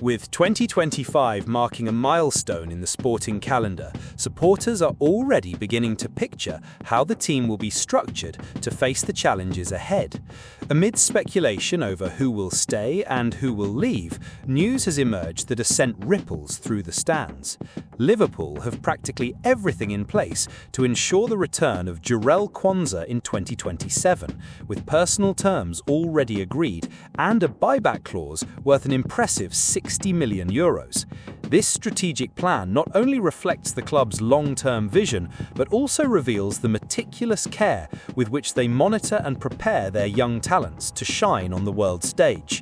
With 2025 marking a milestone in the sporting calendar, supporters are already beginning to picture how the team will be structured to face the challenges ahead. Amid speculation over who will stay and who will leave, news has emerged that has sent ripples through the stands. Liverpool have practically everything in place to ensure the return of Jarell Quansah in 2027, with personal terms already agreed and a buyback clause worth an impressive €60 million. This strategic plan not only reflects the club's long-term vision, but also reveals the meticulous care with which they monitor and prepare their young talents to shine on the world stage.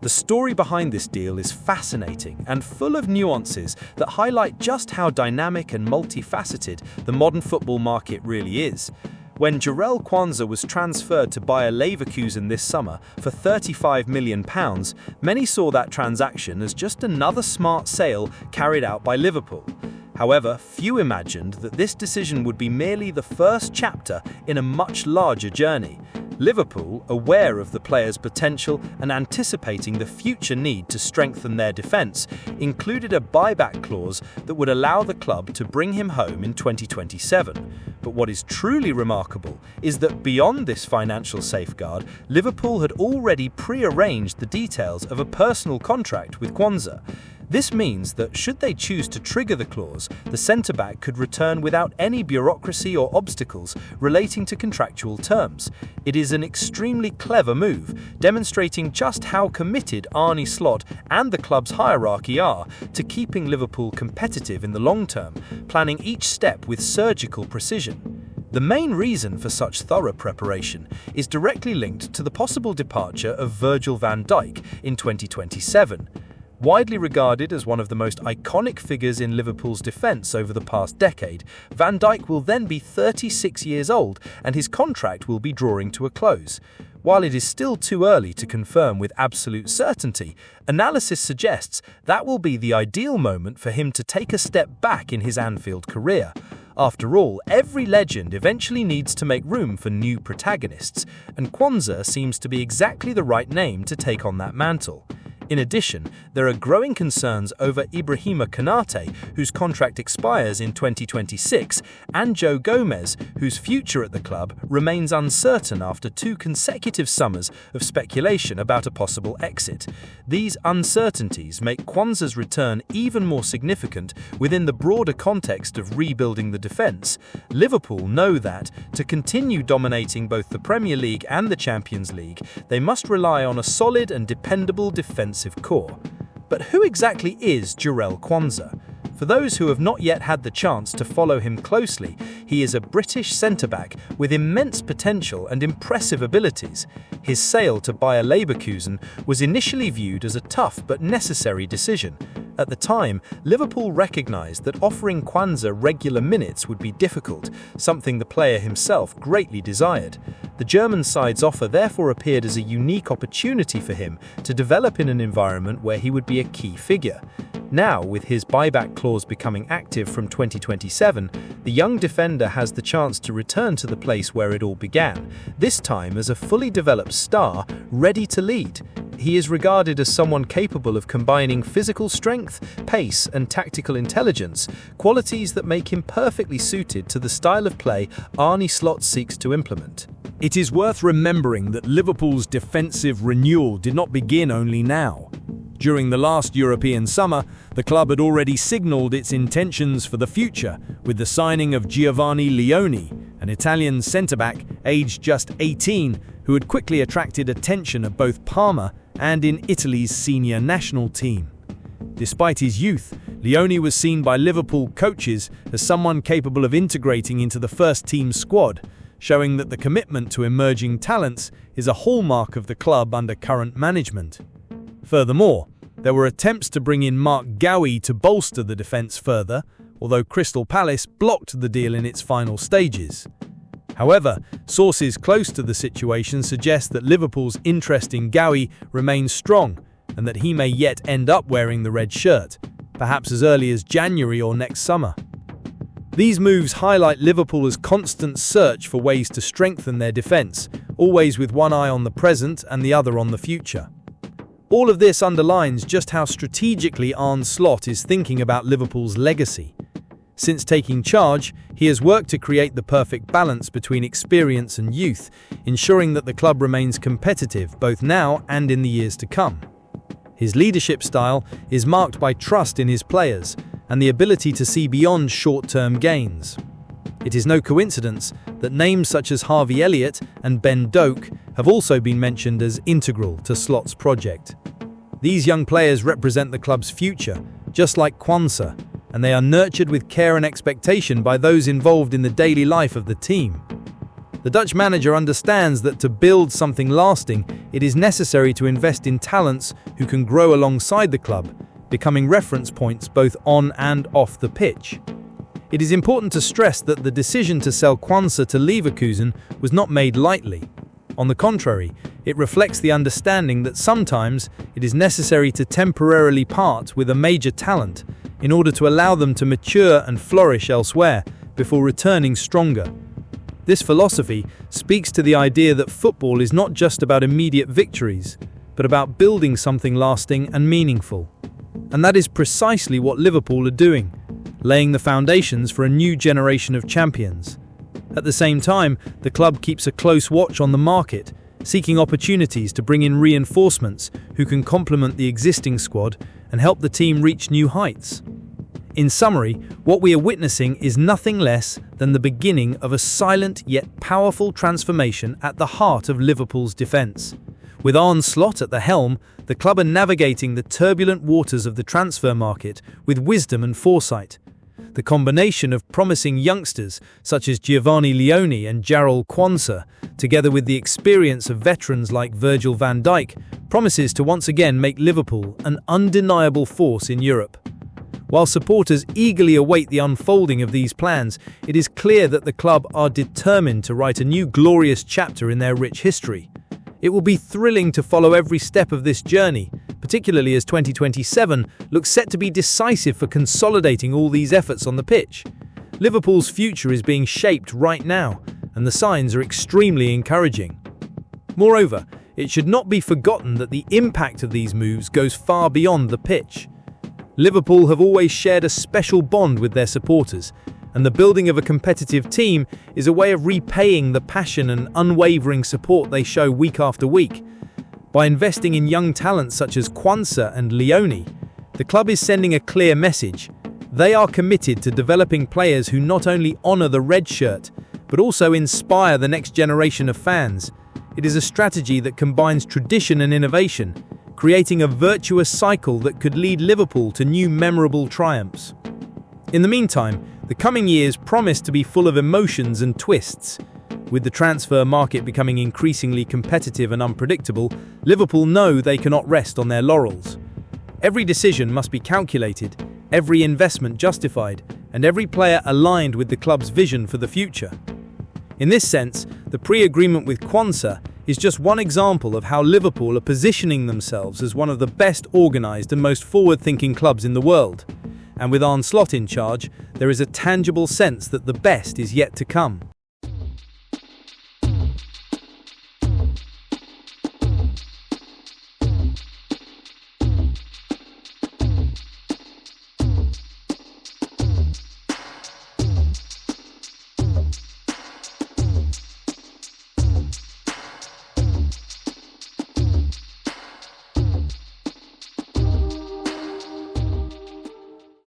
The story behind this deal is fascinating and full of nuances that highlight just how dynamic and multifaceted the modern football market really is. When Jarell Quansah was transferred to Bayer Leverkusen this summer for £35 million, many saw that transaction as just another smart sale carried out by Liverpool. However, few imagined that this decision would be merely the first chapter in a much larger journey. Liverpool, aware of the player's potential and anticipating the future need to strengthen their defence, included a buyback clause that would allow the club to bring him home in 2027. But what is truly remarkable is that beyond this financial safeguard, Liverpool had already pre-arranged the details of a personal contract with Quansah. This means that should they choose to trigger the clause, the centre-back could return without any bureaucracy or obstacles relating to contractual terms. It is an extremely clever move, demonstrating just how committed Arne Slot and the club's hierarchy are to keeping Liverpool competitive in the long term, planning each step with surgical precision. The main reason for such thorough preparation is directly linked to the possible departure of Virgil van Dijk in 2027. Widely regarded as one of the most iconic figures in Liverpool's defence over the past decade, Van Dijk will then be 36 years old and his contract will be drawing to a close. While it is still too early to confirm with absolute certainty, analysis suggests that will be the ideal moment for him to take a step back in his Anfield career. After all, every legend eventually needs to make room for new protagonists, and Quansah seems to be exactly the right name to take on that mantle. In addition, there are growing concerns over Ibrahima Konate, whose contract expires in 2026, and Joe Gomez, whose future at the club remains uncertain after 2 consecutive summers of speculation about a possible exit. These uncertainties make Quansah's return even more significant within the broader context of rebuilding the defence. Liverpool know that, to continue dominating both the Premier League and the Champions League, they must rely on a solid and dependable defensive core. But who exactly is Jarell Quansah? For those who have not yet had the chance to follow him closely, he is a British centre-back with immense potential and impressive abilities. His sale to Bayer Leverkusen was initially viewed as a tough but necessary decision. At the time, Liverpool recognised that offering Quansah regular minutes would be difficult, something the player himself greatly desired. The German side's offer therefore appeared as a unique opportunity for him to develop in an environment where he would be a key figure. Now, with his buyback clause becoming active from 2027, the young defender has the chance to return to the place where it all began, this time as a fully developed star, ready to lead. He is regarded as someone capable of combining physical strength, pace, and tactical intelligence, qualities that make him perfectly suited to the style of play Arne Slot seeks to implement. It is worth remembering that Liverpool's defensive renewal did not begin only now. During the last European summer, the club had already signalled its intentions for the future with the signing of Giovanni Leoni, an Italian centre-back aged just 18 who had quickly attracted attention of both Parma and in Italy's senior national team. Despite his youth, Leoni was seen by Liverpool coaches as someone capable of integrating into the first-team squad, showing that the commitment to emerging talents is a hallmark of the club under current management. Furthermore, there were attempts to bring in Mark Gowie to bolster the defence further, although Crystal Palace blocked the deal in its final stages. However, sources close to the situation suggest that Liverpool's interest in Gowie remains strong and that he may yet end up wearing the red shirt, perhaps as early as January or next summer. These moves highlight Liverpool's constant search for ways to strengthen their defence, always with one eye on the present and the other on the future. All of this underlines just how strategically Arne Slot is thinking about Liverpool's legacy. Since taking charge, he has worked to create the perfect balance between experience and youth, ensuring that the club remains competitive both now and in the years to come. His leadership style is marked by trust in his players and the ability to see beyond short-term gains. It is no coincidence that names such as Harvey Elliott and Ben Doak have also been mentioned as integral to Slot's project. These young players represent the club's future, just like Quansah, and they are nurtured with care and expectation by those involved in the daily life of the team. The Dutch manager understands that to build something lasting, it is necessary to invest in talents who can grow alongside the club, becoming reference points both on and off the pitch. It is important to stress that the decision to sell Quansah to Leverkusen was not made lightly. On the contrary, it reflects the understanding that sometimes it is necessary to temporarily part with a major talent in order to allow them to mature and flourish elsewhere before returning stronger. This philosophy speaks to the idea that football is not just about immediate victories, but about building something lasting and meaningful. And that is precisely what Liverpool are doing, laying the foundations for a new generation of champions. At the same time, the club keeps a close watch on the market, seeking opportunities to bring in reinforcements who can complement the existing squad and help the team reach new heights. In summary, what we are witnessing is nothing less than the beginning of a silent yet powerful transformation at the heart of Liverpool's defence. With Arne Slot at the helm, the club are navigating the turbulent waters of the transfer market with wisdom and foresight. The combination of promising youngsters such as Giovanni Leoni and Jarell Quansah, together with the experience of veterans like Virgil van Dijk, promises to once again make Liverpool an undeniable force in Europe. While supporters eagerly await the unfolding of these plans, it is clear that the club are determined to write a new glorious chapter in their rich history. It will be thrilling to follow every step of this journey, particularly as 2027 looks set to be decisive for consolidating all these efforts on the pitch. Liverpool's future is being shaped right now, and the signs are extremely encouraging. Moreover, it should not be forgotten that the impact of these moves goes far beyond the pitch. Liverpool have always shared a special bond with their supporters, and the building of a competitive team is a way of repaying the passion and unwavering support they show week after week. By investing in young talents such as Quansah and Leoni, the club is sending a clear message. They are committed to developing players who not only honour the red shirt, but also inspire the next generation of fans. It is a strategy that combines tradition and innovation, creating a virtuous cycle that could lead Liverpool to new memorable triumphs. In the meantime, the coming years promise to be full of emotions and twists. With the transfer market becoming increasingly competitive and unpredictable, Liverpool know they cannot rest on their laurels. Every decision must be calculated, every investment justified, and every player aligned with the club's vision for the future. In this sense, the pre-agreement with Quansah is just one example of how Liverpool are positioning themselves as one of the best organised and most forward-thinking clubs in the world. And with Arne Slot in charge, there is a tangible sense that the best is yet to come.